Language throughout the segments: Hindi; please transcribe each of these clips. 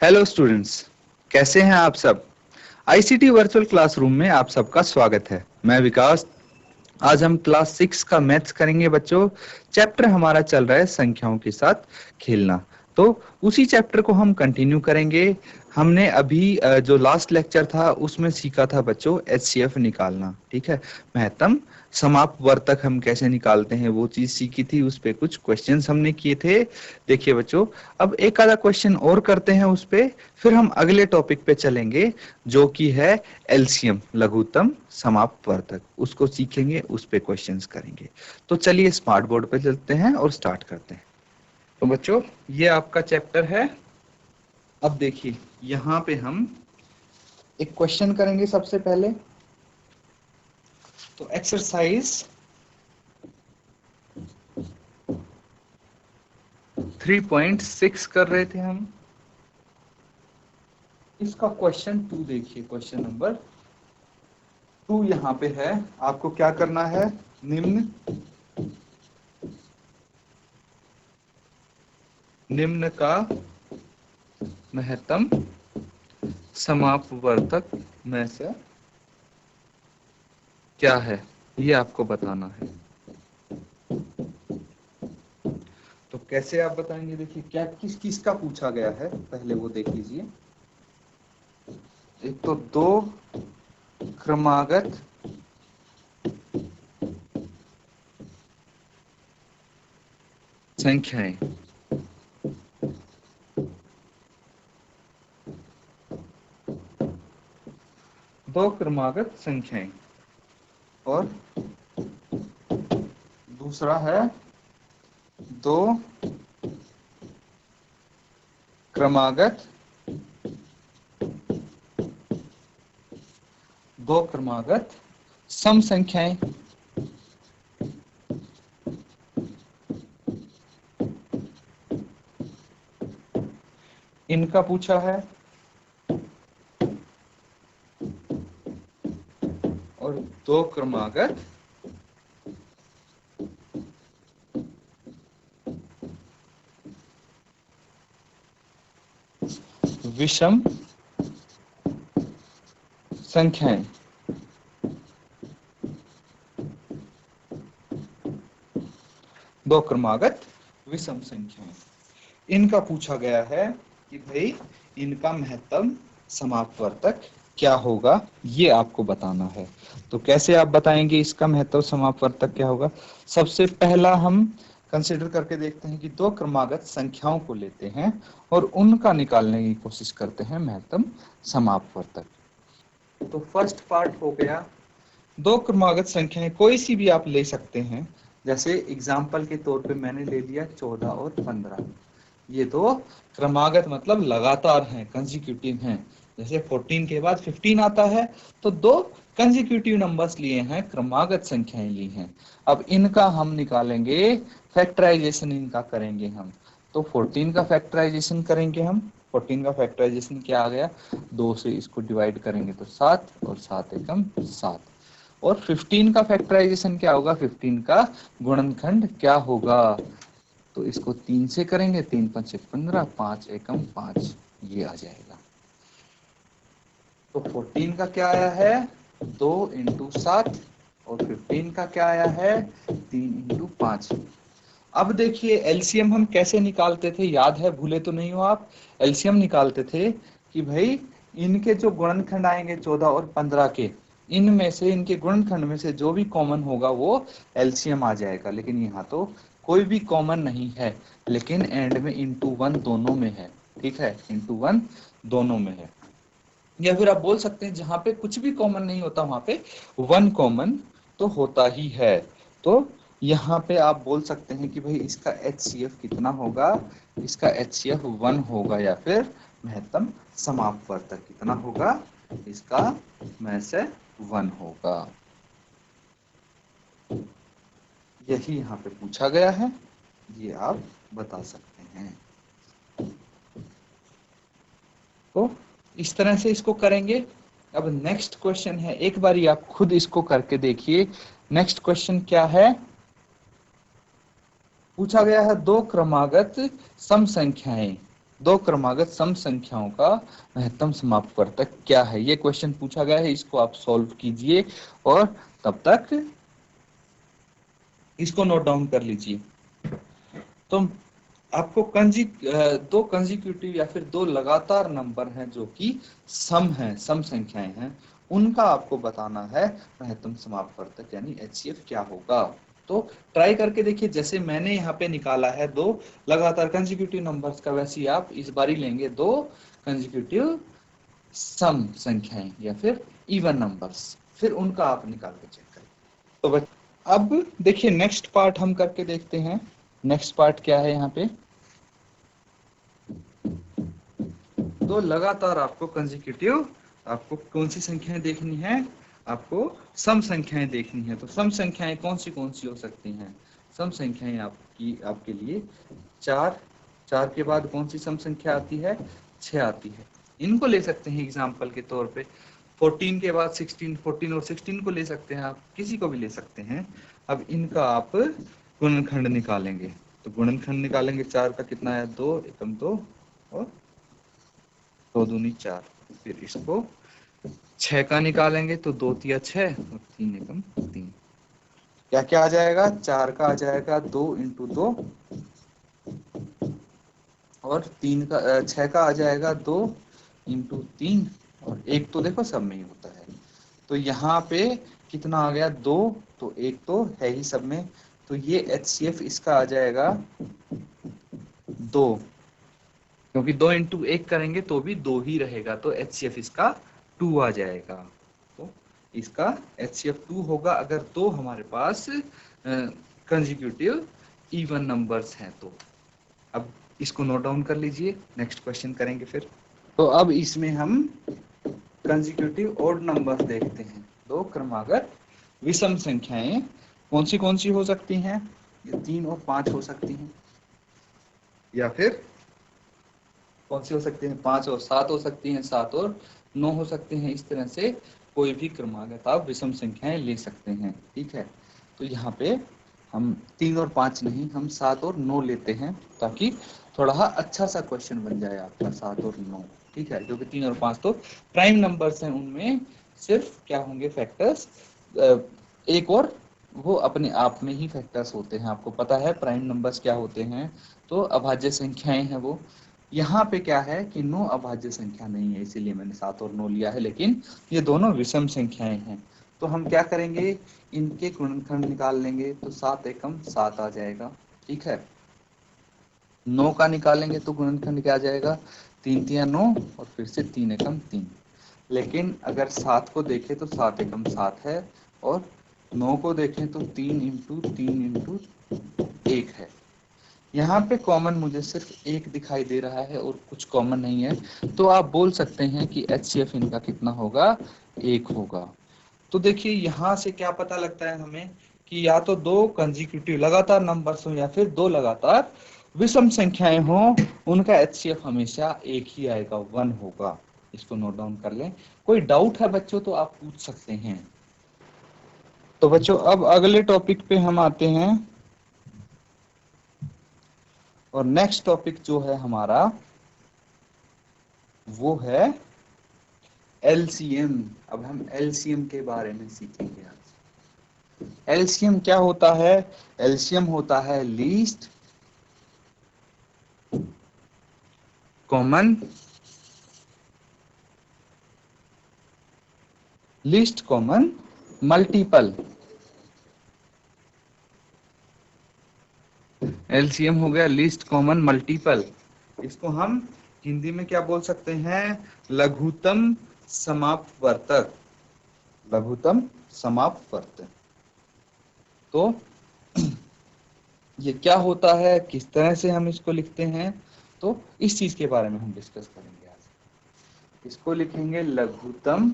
हेलो स्टूडेंट्स, कैसे हैं आप सब। आईसीटी वर्चुअल क्लासरूम में आप सबका स्वागत है। मैं विकास। आज हम क्लास 6 का मैथ्स करेंगे बच्चों। चैप्टर हमारा चल रहा है संख्याओं के साथ खेलना। तो उसी चैप्टर को हम कंटिन्यू करेंगे। हमने अभी जो लास्ट लेक्चर था उसमें सीखा था बच्चों एचसीएफ निकालना। ठीक है, महत्तम समापवर्तक हम कैसे निकालते हैं वो चीज सीखी थी। उस पे कुछ क्वेश्चंस हमने किए थे। देखिए बच्चों, अब एक आधा क्वेश्चन और करते हैं उस पे, फिर हम अगले टॉपिक पे चलेंगे जो कि है एलसीएम, लघुत्तम समापवर्तक। उसको सीखेंगे, उस पे क्वेश्चंस करेंगे। तो चलिए स्मार्ट बोर्ड पे चलते हैं और स्टार्ट करते हैं। तो बच्चों, ये आपका चैप्टर है। अब देखिए, यहाँ पे हम एक क्वेश्चन करेंगे सबसे पहले। तो एक्सरसाइज 3.6 कर रहे थे हम। इसका क्वेश्चन 2 देखिए, क्वेश्चन नंबर 2 यहाँ पे है। आपको क्या करना है, निम्न का महत्तम समापवर्तक में से क्या है, ये आपको बताना है। तो कैसे आप बताएंगे, देखिए क्या किस किस का पूछा गया है, पहले वो देख लीजिए। एक तो दो क्रमागत संख्याएं, दो क्रमागत संख्याएं, और दूसरा है दो क्रमागत सम संख्याएं। इनका पूछा है। और दो क्रमागत विषम संख्याएं। दो क्रमागत विषम संख्याएं, इनका पूछा गया है कि भाई इनका महत्तम समापवर्तक क्या होगा, ये आपको बताना है। तो कैसे आप बताएंगे इसका महत्तम समापवर्तक क्या होगा। सबसे पहला हम कंसिडर करके देखते हैं कि दो क्रमागत संख्याओं को लेते हैं और उनका निकालने की कोशिश करते हैं महत्तम समापवर्तक। तो फर्स्ट पार्ट हो गया, दो क्रमागत संख्याएं कोई सी भी आप ले सकते हैं। जैसे एग्जाम्पल के तौर पे मैंने ले लिया 14 और 15। ये दो क्रमागत मतलब लगातार हैं, कंसेक्यूटिव हैं। जैसे 14 के बाद 15 आता है, तो दो कंसेक्यूटिव नंबर्स लिए हैं, क्रमागत संख्याएं ली हैं। अब इनका हम निकालेंगे, फैक्टराइजेशन इनका करेंगे हम। तो 14 का फैक्टराइजेशन करेंगे हम। 14 का फैक्टराइजेशन क्या आ गया, 2 से इसको डिवाइड करेंगे तो 7, और 7 एकम 7। और 15 का फैक्टराइजेशन क्या होगा, 15 का गुणनखंड क्या होगा। तो इसको 3 से करेंगे, 3 पंचे 15, 5 एकम 5, ये आ जाएगा। तो 14 का क्या आया है, 2 इंटू 7, और 15 का क्या आया है, 3 इंटू 5। अब देखिए एलसीएम हम कैसे निकालते थे, याद है, भूले तो नहीं हो आप। एलसीएम निकालते थे कि भाई इनके जो गुणनखंड आएंगे 14 और 15 के, इनमें से, इनके गुणनखंड में से जो भी कॉमन होगा वो एलसीएम आ जाएगा। लेकिन यहाँ तो कोई भी कॉमन नहीं है, लेकिन एंड में इंटू 1 दोनों में है। ठीक है, इंटू 1 दोनों में है। या फिर आप बोल सकते हैं जहां पे कुछ भी कॉमन नहीं होता वहां पे 1 कॉमन तो होता ही है। तो यहाँ पे आप बोल सकते हैं कि भाई इसका HCF कितना होगा, इसका HCF 1 होगा, या फिर महत्तम समापवर्तक कितना होगा, इसका में से 1 होगा। यही यहाँ पे पूछा गया है, ये आप बता सकते हैं। तो इस तरह से इसको करेंगे। अब नेक्स्ट क्वेश्चन है, एक बारी आप खुद इसको करके देखिए। नेक्स्ट क्वेश्चन क्या है, पूछा गया है दो क्रमागत सम संख्याएं। दो क्रमागत सम संख्याओं का महत्तम समापवर्तक क्या है, ये क्वेश्चन पूछा गया है। इसको आप सॉल्व कीजिए और तब तक इसको नोट डाउन कर लीजिए। तो आपको दो कंजिक्यूटिव या फिर दो लगातार नंबर हैं जो कि सम है, सम संख्याएं हैं, उनका आपको बताना है महत्तम समापवर्तक यानी एचसीएफ क्या होगा। तो ट्राई करके देखिए, जैसे मैंने यहाँ पे निकाला है दो लगातार कंजिक्यूटिव नंबर्स का, वैसे ही आप इस बार ही लेंगे दो कंजिक्यूटिव सम संख्याएं या फिर इवन नंबर्स, फिर उनका आप निकाल के चेक करें। तो अब देखिए नेक्स्ट पार्ट हम करके देखते हैं। नेक्स्ट पार्ट क्या है, यहाँ पे तो लगातार आपको कंजिक्यूटिव, आपको कौन सी संख्याएं देखनी है, आपको सम संख्याएं देखनी है। तो सम संख्याएं कौन सी हो सकती हैं? सम संख्याएं आपके लिए चार, चार के बाद कौन सी सम संख्या आती है? 6 आती है। इनको ले सकते हैं एग्जाम्पल के तौर पे। 14 के बाद 16, 14 और 16 को ले सकते हैं, आप किसी को भी ले सकते हैं। अब इनका आप गुणनखंड निकालेंगे, तो गुणनखंड निकालेंगे, 4 का कितना है? 2 एकम 2 और 2 दूनी 4। फिर इसको 6 का निकालेंगे तो 2 तिया 6 और 3 एकम 3। क्या क्या आ जाएगा? 4 का आ जाएगा 2 इंटू 2 और 6 का आ जाएगा 2 इंटू 3 और एक तो देखो सब में ही होता है। तो यहाँ पे कितना आ गया? 2, तो एक तो है ही सब में, तो ये एचसीएफ इसका आ जाएगा 2, क्योंकि 2 इंटू 1 करेंगे तो भी 2 ही रहेगा, तो एचसीएफ इसका 2 आ जाएगा। तो इसका एचसीएफ 2 होगा अगर दो हमारे पास कंजिक्यूटिव इवन नंबर्स हैं तो। अब इसको नोट डाउन कर लीजिए, नेक्स्ट क्वेश्चन करेंगे फिर। तो अब इसमें हम कंजिक्यूटिव ऑड नंबर्स देखते हैं। दो क्रमागत विषम संख्याएं कौन सी हो सकती हैं? ये 3 और 5 हो सकती हैं, या फिर कौन सी हो सकती हैं? 5 और 7 हो सकती हैं, 7 और 9 हो सकते हैं। इस तरह से कोई भी क्रमागत आप विषम संख्याएं ले सकते हैं, ठीक है। तो यहाँ पे हम 3 और 5 नहीं, हम 7 और 9 लेते हैं, ताकि थोड़ा अच्छा सा क्वेश्चन बन जाए आपका 7 और 9, ठीक है। क्योंकि 3 और 5 तो प्राइम नंबर्स हैं, उनमें सिर्फ क्या होंगे? फैक्टर्स एक और वो अपने आप में ही फैक्टर्स होते हैं। आपको पता है प्राइम नंबर्स क्या होते हैं, तो अभाज्य संख्याएं हैं वो। यहाँ पे क्या है कि 9 अभाज्य संख्या नहीं है, इसीलिए मैंने 7 और 9 लिया है, लेकिन ये दोनों विषम संख्याएं हैं। तो हम क्या करेंगे? इनके गुणनखंड निकाल लेंगे, तो 7 एकम 7 आ जाएगा, ठीक है। 9 का निकालेंगे तो गुणनखंड क्या आ जाएगा? 3 तिया 9 और फिर से 3 एकम 3। लेकिन अगर 7 को देखें तो 7 एकम 7 है, और 9 को देखें तो 3 इंटू 3 इंटू 1 है। यहाँ पे कॉमन मुझे सिर्फ 1 दिखाई दे रहा है और कुछ कॉमन नहीं है, तो आप बोल सकते हैं कि एचसीएफ इनका कितना होगा? 1 होगा। तो देखिए यहाँ से क्या पता लगता है हमें कि या तो दो कंजिक्यूटिव लगातार नंबर्स हो या फिर दो लगातार विषम संख्याएं हो, उनका एचसीएफ हमेशा 1 ही आएगा, 1 होगा। इसको नोट डाउन कर लें। कोई डाउट है बच्चों तो आप पूछ सकते हैं। तो बच्चों अब अगले टॉपिक पे हम आते हैं, और नेक्स्ट टॉपिक जो है हमारा वो है एलसीएम। अब हम एलसीएम के बारे में सीखेंगे आज। एलसीएम क्या होता है? एलसीएम होता है लीस्ट कॉमन मल्टीपल। एलसीएम हो गया लीस्ट कॉमन मल्टीपल। इसको हम हिंदी में क्या बोल सकते हैं? लघुत्तम समापवर्तक। लघुत्तम समापवर्तक। तो ये क्या होता है, किस तरह से हम इसको लिखते हैं, तो इस चीज के बारे में हम डिस्कस करेंगे आज। इसको लिखेंगे लघुत्तम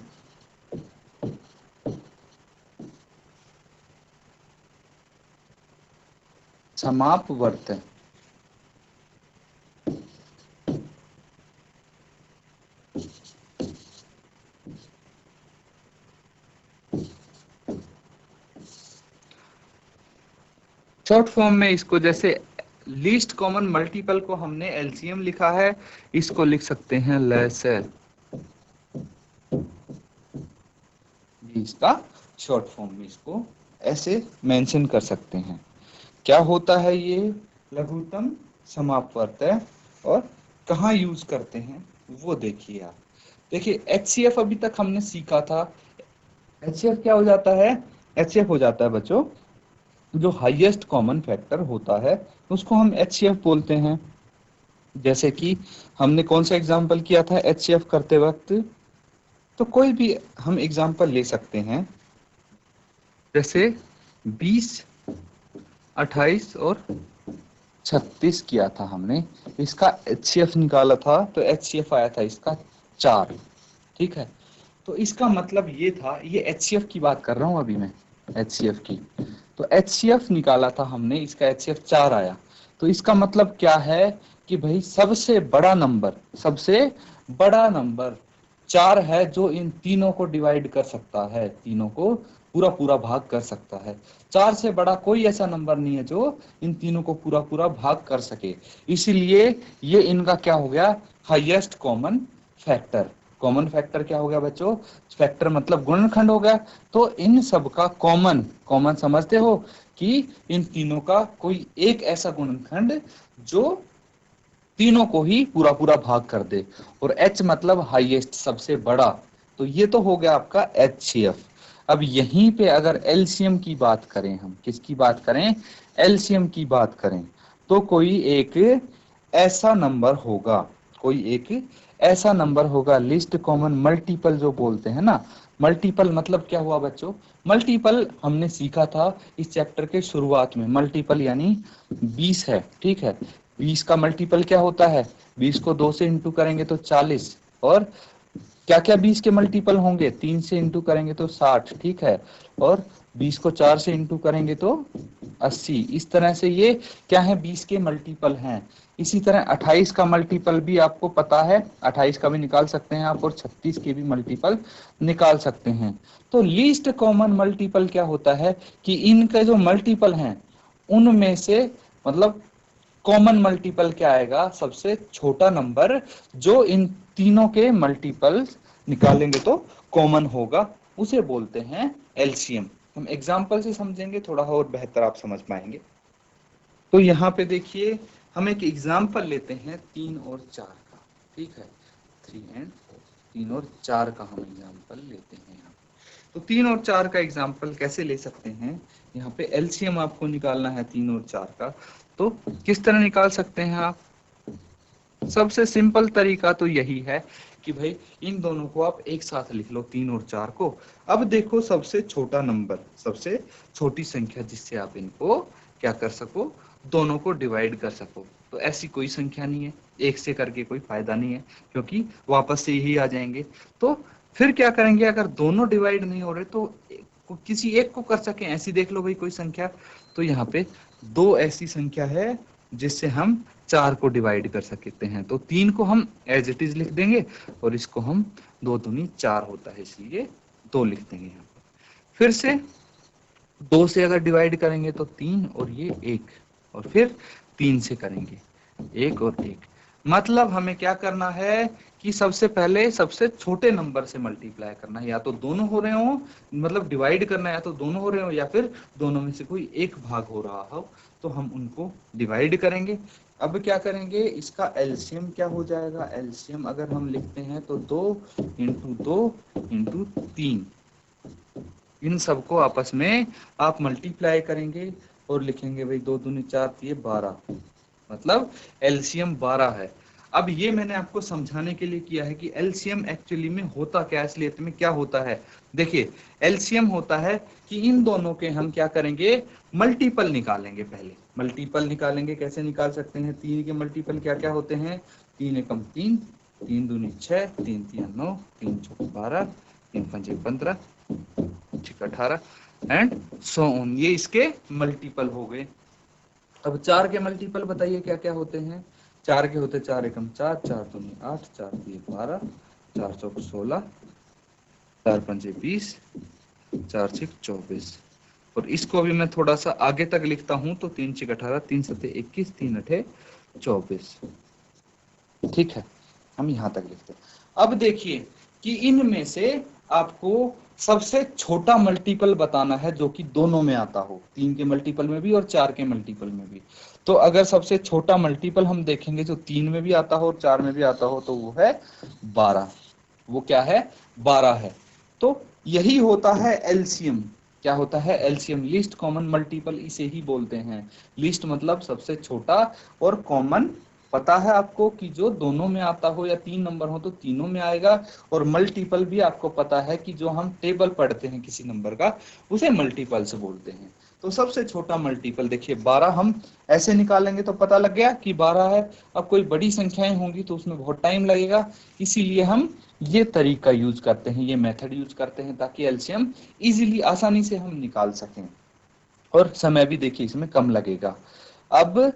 समापवर्तक। शॉर्ट फॉर्म में इसको जैसे लीस्ट कॉमन मल्टीपल को हमने एलसीएम लिखा है, इसको लिख सकते हैं लेसर, इसका शॉर्ट फॉर्म में इसको ऐसे मेंशन कर सकते हैं। क्या होता है ये लघुत्तम समापवर्तक और कहाँ यूज करते हैं वो देखिए आप। देखिए एचसीएफ अभी तक हमने सीखा था। एचसीएफ क्या हो जाता है? एचसीएफ हो जाता है बच्चों जो हाईएस्ट कॉमन फैक्टर होता है उसको हम एचसीएफ बोलते हैं। जैसे कि हमने कौन सा एग्जांपल किया था एचसीएफ करते वक्त, तो कोई भी हम एग्जांपल ले सकते हैं, जैसे 20, 28 और 36 किया था हमने, इसका एचसीएफ निकाला था तो एचसीएफ आया था इसका 4। ठीक है, तो इसका मतलब ये था, ये एचसीएफ की बात कर रहा हूं अभी मैं, एचसीएफ की। तो एचसीएफ निकाला था हमने, इसका एचसीएफ 4 आया। तो इसका मतलब क्या है कि भाई सबसे बड़ा नंबर 4 है जो इन तीनों को डिवाइड कर सकता है, तीनों को पूरा पूरा भाग कर सकता है। 4 से बड़ा कोई ऐसा नंबर नहीं है जो इन तीनों को पूरा पूरा भाग कर सके। इसीलिए ये इनका क्या हो गया, highest common factor. Common factor क्या हो गया बच्चों? फैक्टर मतलब गुणनखंड हो गया। तो इन सब का कॉमन समझते हो कि इन तीनों का कोई एक ऐसा गुणनखंड जो तीनों को ही पूरा पूरा भाग कर दे। और एच मतलब हाईएस्ट, सबसे बड़ा। तो ये तो हो गया आपका एचसीएफ। अब यहीं पे अगर एलसीएम की बात करें, हम किसकी बात करें? एलसीएम की बात करें, तो कोई एक ऐसा नंबर होगा, लिस्ट कॉमन मल्टीपल जो बोलते हैं ना। मल्टीपल मतलब क्या हुआ बच्चों? मल्टीपल हमने सीखा था इस चैप्टर के शुरुआत में। मल्टीपल यानी 20 है, ठीक है। 20 का मल्टीपल क्या होता है? 20 को 2 से इंटू करेंगे तो 40। और क्या क्या 20 के मल्टीपल होंगे? 3 से इंटू करेंगे तो 60, ठीक है। और 20 को 4 से इंटू करेंगे तो 80। इस तरह से ये क्या है, 20 के मल्टीपल हैं। इसी तरह 28 का मल्टीपल भी आपको पता है, 28 का भी निकाल सकते हैं आप, और 36 के भी मल्टीपल निकाल सकते हैं। तो लीस्ट कॉमन मल्टीपल क्या होता है कि इनके जो मल्टीपल हैं उनमें से मतलब कॉमन मल्टीपल क्या आएगा, सबसे छोटा नंबर जो इन तीनों के मल्टीपल निकालेंगे तो कॉमन होगा, उसे बोलते हैं एलसीएम। हम एग्जांपल से समझेंगे, थोड़ा और बेहतर आप समझ पाएंगे। तो यहाँ पे देखिए हम एक एग्जांपल लेते हैं 3 और 4 का, ठीक है। 3 एंड 4, 3 और 4 का हम एग्जांपल लेते हैं यहाँ। तो 3 और 4 का एग्जांपल कैसे ले सकते हैं? यहाँ पे एलसीएम आपको निकालना है 3 और 4 का, तो किस तरह निकाल सकते हैं आप? सबसे सिंपल तरीका तो यही है कि भाई इन दोनों को आप एक साथ लिख लो, 3 और 4 को। अब देखो सबसे छोटा नंबर, सबसे छोटी संख्या जिससे आप इनको क्या कर सको, दोनों को डिवाइड कर सको। तो ऐसी कोई संख्या नहीं है, एक से करके कोई फायदा नहीं है, क्योंकि वापस से यही आ जाएंगे। तो फिर क्या करेंगे, अगर दोनों डिवाइड नहीं हो रहे तो किसी एक को कर सके, ऐसी देख लो भाई कोई संख्या। तो यहाँ पे 2 ऐसी संख्या है जिससे हम 4 को डिवाइड कर सकते हैं। तो 3 को हम एज इट इज लिख देंगे, और इसको हम 2 दूनी 4 होता है इसलिए 2 लिख देंगे यहाँ पर। फिर से 2 से अगर डिवाइड करेंगे तो 3 और ये 1, और फिर 3 से करेंगे 1 और 1। मतलब हमें क्या करना है कि सबसे पहले सबसे छोटे नंबर से मल्टीप्लाई करना है, या तो दोनों हो रहे हो, मतलब डिवाइड करना है, या तो दोनों हो रहे हो या फिर दोनों में से कोई एक भाग हो रहा हो, तो हम उनको डिवाइड करेंगे। अब क्या करेंगे, इसका एलसीएम क्या हो जाएगा? एलसीएम अगर हम लिखते हैं तो 2 इंटू 2 इंटू 3, इन सबको आपस में आप मल्टीप्लाई करेंगे और लिखेंगे भाई 2 दूनी 4, 12, मतलब एलसीएम 12 है। अब ये मैंने आपको समझाने के लिए किया है कि एलसीएम एक्चुअली में होता क्या है, असलियत में क्या होता है। देखिए एलसीएम होता है कि इन दोनों के हम क्या करेंगे, मल्टीपल निकालेंगे। पहले मल्टीपल निकालेंगे, कैसे निकाल सकते हैं? 3 के मल्टीपल क्या क्या होते हैं? 3 एकम 3, 3 दूनी 6, 3 तिया 9, 3 चौक 12, 3 पंजे 15, 6 18 एंड सो ऑन। ये इसके मल्टीपल हो गए। अब 4 के मल्टीपल बताइए क्या क्या होते हैं? 4 के होते 4 एकम 4, 4 दूनी 8, 4 तिये 12, 4 चौक 16, 4 पंजे 20, 4 छक 24, और इसको भी मैं थोड़ा सा आगे तक लिखता हूं तो 3 × 18, 3 × 7 21, 3 × 8 24। ठीक है, हम यहां तक लिखते हैं। अब देखिए कि इनमें से आपको सबसे छोटा मल्टीपल बताना है जो कि दोनों में आता हो, 3 के मल्टीपल में भी और 4 के मल्टीपल में भी। तो अगर सबसे छोटा मल्टीपल हम देखेंगे जो 3 में भी आता हो और 4 में भी आता हो तो वो है 12। वो क्या है? 12 है। तो यही होता है एलसीएम। क्या होता है? एलसीएम, लीस्ट कॉमन मल्टीपल इसे ही बोलते हैं। लीस्ट मतलब सबसे छोटा, और कॉमन पता है आपको कि जो दोनों में आता हो या 3 नंबर हो तो तीनों में आएगा। और मल्टीपल भी आपको पता है कि जो हम टेबल पढ़ते हैं किसी नंबर का उसे मल्टीपल से बोलते हैं। तो सबसे छोटा मल्टीपल देखिए 12, हम ऐसे निकालेंगे तो पता लग गया कि 12 है। अब कोई बड़ी संख्याएं होंगी तो उसमें बहुत टाइम लगेगा, इसीलिए हम ये तरीका यूज करते हैं, ये मेथड यूज करते हैं ताकि एलसीएम इजीली आसानी से हम निकाल सकें, और समय भी देखिए इसमें कम लगेगा। अब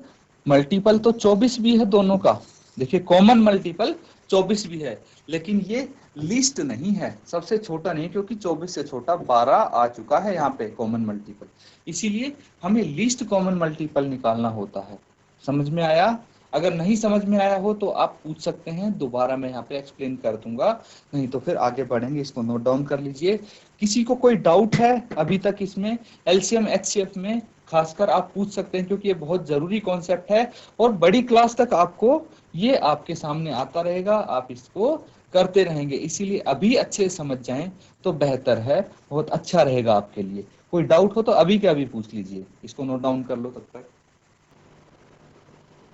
मल्टीपल तो 24 भी है दोनों का, देखिए कॉमन मल्टीपल 24 भी है, लेकिन ये लिस्ट नहीं है, सबसे छोटा नहीं, क्योंकि 24 से छोटा 12 आ चुका है यहाँ पे कॉमन मल्टीपल, इसीलिए हमें लीस्ट कॉमन मल्टीपल निकालना होता है। समझ में आया? अगर नहीं समझ में आया हो तो आप पूछ सकते हैं, दोबारा मैं यहाँ पे एक्सप्लेन कर दूंगा, नहीं तो फिर आगे बढ़ेंगे। इसको नोट डाउन कर लीजिए। किसी को कोई डाउट है अभी तक इसमें एलसीएम एचसीएफ में? खासकर आप पूछ सकते हैं क्योंकि ये बहुत जरूरी कॉन्सेप्ट है, और बड़ी क्लास तक आपको ये आपके सामने आता रहेगा, आप इसको करते रहेंगे, इसीलिए अभी अच्छे से समझ जाएं तो बेहतर है, बहुत अच्छा रहेगा आपके लिए। कोई डाउट हो तो अभी के अभी पूछ लीजिए। इसको नोट डाउन कर लो तब तक।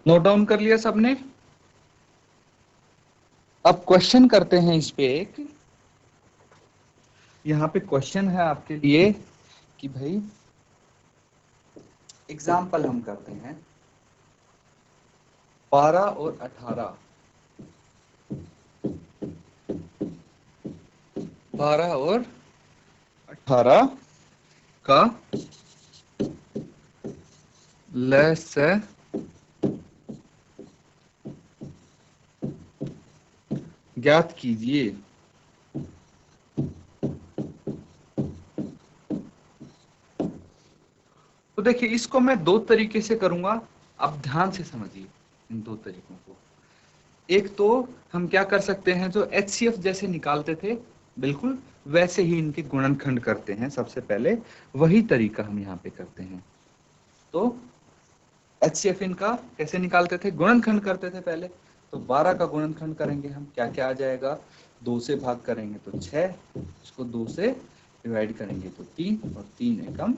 नोट डाउन कर लिया सबने? अब क्वेश्चन करते हैं इस पे एक। यहाँ पे क्वेश्चन है आपके लिए कि भाई एग्जाम्पल हम करते हैं 12 और 18, 12 और 18 का लसे ज्ञात कीजिए। तो देखिए इसको मैं दो तरीके से करूंगा, आप ध्यान से समझिए इन दो तरीकों को। एक तो हम क्या कर सकते हैं, जो एचसीएफ जैसे निकालते थे बिल्कुल वैसे ही इनके गुणनखंड करते हैं। सबसे पहले वही तरीका हम यहाँ पे करते हैं। तो एचसीएफ इनका कैसे निकालते थे? गुणनखंड करते थे पहले। तो 12 का गुणनखंड करेंगे हम, क्या क्या आ जाएगा? 2 से भाग करेंगे तो 6, इसको 2 से डिवाइड करेंगे तो 3, और 3 एकम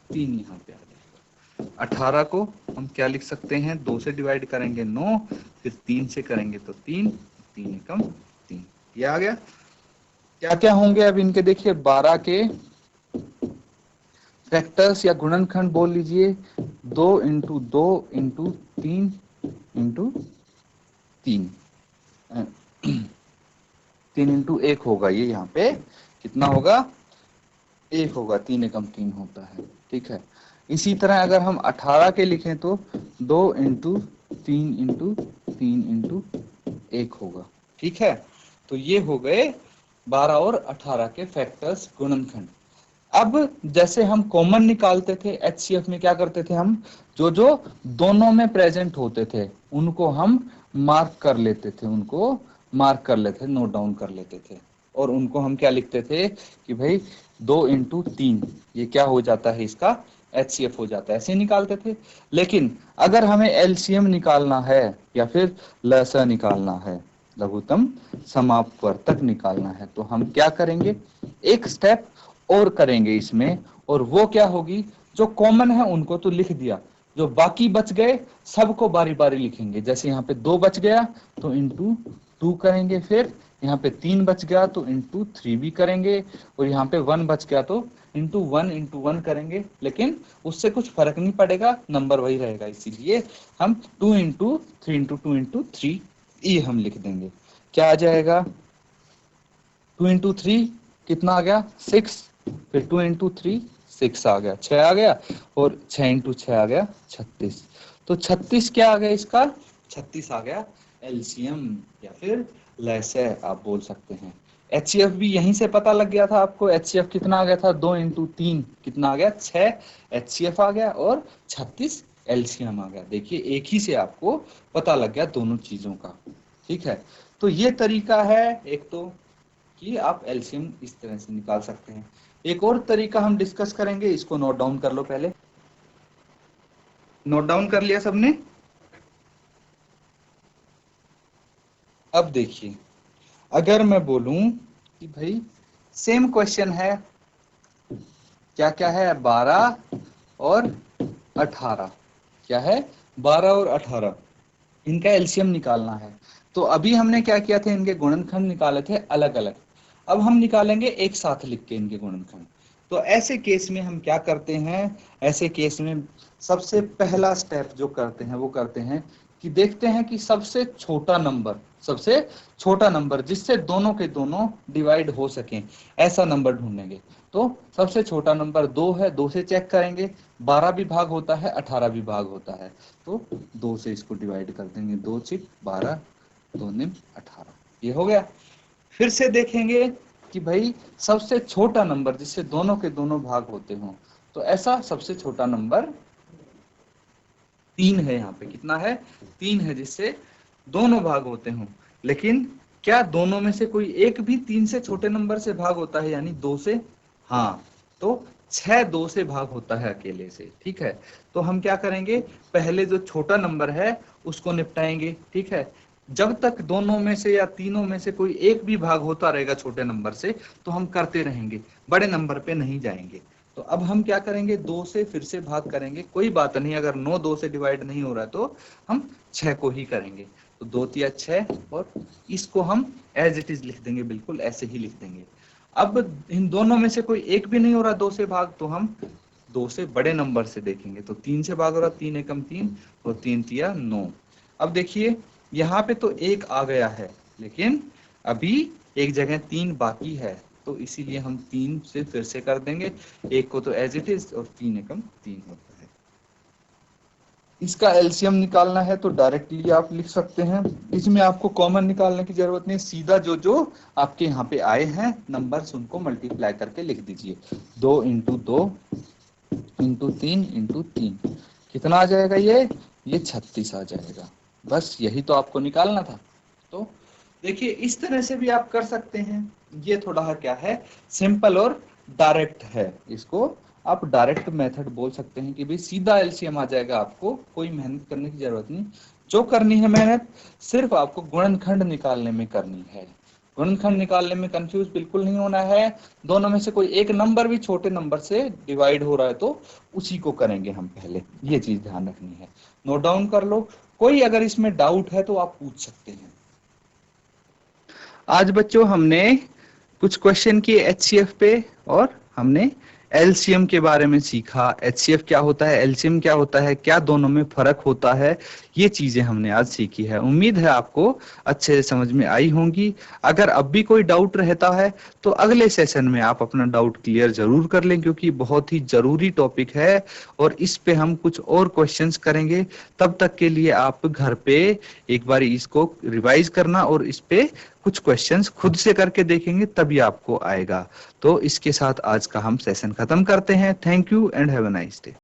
3 यहाँ पे आ जाएगा। 18 को हम क्या लिख सकते हैं? 2 से डिवाइड करेंगे 9, फिर 3 से करेंगे तो 3, 3 एकम 3, ये आ गया। क्या क्या होंगे अब इनके? देखिए 12 के फैक्टर्स या गुणनखंड बोल लीजिए, 2 × 2 × 3 × 3, 3 × 1 होगा। ये यहाँ पे कितना होगा? 1 होगा, 3 एकम 3 होता है। ठीक है, इसी तरह अगर हम 18 के लिखें तो 2 × 3 × 3 × 1 होगा। ठीक है, तो ये हो गए 12 और 18 के फैक्टर्स, गुणनखंड। अब जैसे हम कॉमन निकालते थे एचसीएफ में, क्या करते थे हम? जो जो दोनों में प्रेजेंट होते थे उनको हम मार्क कर लेते थे, उनको मार्क कर लेते थे, नोट डाउन कर लेते थे, और उनको हम क्या लिखते थे कि भाई 2 × 3 ये क्या हो जाता है? इसका एचसीएफ हो जाता है। ऐसे निकालते थे। लेकिन अगर हमें एलसीएम निकालना है या फिर लसा निकालना है, लघुत्तम समापवर्तक निकालना है, तो हम क्या करेंगे? एक स्टेप और करेंगे इसमें, और वो क्या होगी? जो कॉमन है उनको तो लिख दिया, जो बाकी बच गए सबको बारी बारी लिखेंगे। जैसे यहाँ पे 2 बच गया तो इंटू 2 करेंगे, फिर यहाँ पे 3 बच गया तो इंटू 3 भी करेंगे, और यहाँ पे 1 बच गया तो इंटू 1 करेंगे। लेकिन उससे कुछ फर्क नहीं पड़ेगा, नंबर वही रहेगा, इसीलिए हम 2 × 3 × 2 × 3 ये हम लिख देंगे। क्या आ जाएगा? 2 × 3 कितना आ गया? 6, फिर 2 × 3 6 आ गया, 6 आ गया, और 6 × 6 आ गया 36। तो 36 क्या आ गया इसका? 36 आ गया एलसीएम, या फिर लसे आप बोल सकते हैं। HCF भी यहीं से पता लग गया था आपको। HCF कितना आ गया था, 2 × 3 कितना आ गया, 6 HCF आ गया और 36 LCM आ गया। देखिए एक ही से आपको पता लग गया दोनों चीजों का, ठीक है। तो ये तरीका है एक तो कि आप LCM इस तरह से निकाल सकते हैं। एक और तरीका हम डिस्कस करेंगे, इसको नोट डाउन कर लो पहले। नोट डाउन कर लिया सबने? अब देखिए, अगर मैं बोलूं कि भाई सेम क्वेश्चन है, क्या क्या है, 12 और 18, क्या है 12 और 18, इनका एलसीएम निकालना है। तो अभी हमने क्या किया था, इनके गुणनखंड निकाले थे अलग अलग, अब हम निकालेंगे एक साथ लिख के इनके गुणनखंड। तो ऐसे केस में हम क्या करते हैं, ऐसे केस में सबसे पहला स्टेप जो करते हैं वो करते हैं कि देखते हैं कि सबसे छोटा नंबर जिससे दोनों के दोनों डिवाइड हो सकें, ऐसा नंबर ढूंढेंगे। तो सबसे छोटा नंबर 2 है, 2 से चेक करेंगे, 12 भी भाग होता है, 18 भी भाग होता है, तो 2 से इसको डिवाइड कर देंगे, 2 × 12, 2 × 18, ये हो गया। फिर से देखेंगे कि भाई सबसे छोटा नंबर जिससे दोनों के दोनों भाग होते हों, तो ऐसा सबसे छोटा नंबर 3 है, यहाँ पे कितना है, 3 है, जिससे दोनों भाग होते हों। लेकिन क्या दोनों में से कोई एक भी 3 से छोटे नंबर से भाग होता है, यानी 2 से? हाँ, तो 6 2 से भाग होता है अकेले से, ठीक है। तो हम क्या करेंगे, पहले जो छोटा नंबर है उसको निपटाएंगे, ठीक है। जब तक दोनों में से या तीनों में से कोई एक भी भाग होता रहेगा छोटे नंबर से, तो हम करते रहेंगे, बड़े नंबर पे नहीं जाएंगे। तो अब हम क्या करेंगे, 2 से फिर से भाग करेंगे, कोई बात नहीं, अगर 9 2 से डिवाइड नहीं हो रहा है तो हम 6 को ही करेंगे। तो 2 × 6, और इसको हम एज इट इज लिख देंगे, बिल्कुल ऐसे ही लिख देंगे। अब इन दोनों में से कोई एक भी नहीं हो रहा 2 से भाग, तो हम 2 से बड़े नंबर से देखेंगे। तो 3 से भाग हो रहा, 3 × 3 और 3 × 9। अब देखिए यहाँ पे तो 1 आ गया है, लेकिन अभी एक जगह 3 बाकी है, तो इसीलिए हम 3 से फिर से कर देंगे, 1 को तो एज इट इज, और 3 × 3 होता है। इसका एलसीएम निकालना है तो डायरेक्टली आप लिख सकते हैं, इसमें आपको कॉमन निकालने की जरूरत नहीं, सीधा जो जो आपके यहाँ पे आए हैं नंबर्स उनको मल्टीप्लाई करके लिख दीजिए। 2 × 2 × 3 × 3 कितना आ जाएगा, ये 36 आ जाएगा। बस यही तो आपको निकालना था। तो देखिए इस तरह से भी आप कर सकते हैं, ये थोड़ा क्या है, सिंपल और डायरेक्ट है, इसको आप डायरेक्ट मेथड बोल सकते हैं कि भाई सीधा एलसीएम आ जाएगा, आपको कोई मेहनत करने की जरूरत नहीं। जो करनी है मेहनत सिर्फ आपको गुणनखंड निकालने में करनी है। गुणनखंड निकालने में कंफ्यूज बिल्कुल नहीं होना है, दोनों में से कोई एक नंबर भी छोटे नंबर से डिवाइड हो रहा है तो उसी को करेंगे हम पहले, ये चीज ध्यान रखनी है। नोट डाउन कर लो, कोई अगर इसमें डाउट है तो आप पूछ सकते हैं। आज बच्चों हमने कुछ क्वेश्चन किए एचसीएफ पे, और हमने एलसीएम के बारे में सीखा, एचसीएफ क्या होता है, एलसीएम क्या होता है, क्या दोनों में फर्क होता है, ये चीजें हमने आज सीखी है। उम्मीद है आपको अच्छे से समझ में आई होंगी। अगर अब भी कोई डाउट रहता है तो अगले सेशन में आप अपना डाउट क्लियर जरूर कर लें, क्योंकि बहुत ही जरूरी टॉपिक है और इस पे हम कुछ और क्वेश्चंस करेंगे। तब तक के लिए आप घर पे एक बार इसको रिवाइज करना और इस पे कुछ क्वेश्चंस खुद से करके देखेंगे, तभी आपको आएगा। तो इसके साथ आज का हम सेशन खत्म करते हैं। Thank you and have a nice day.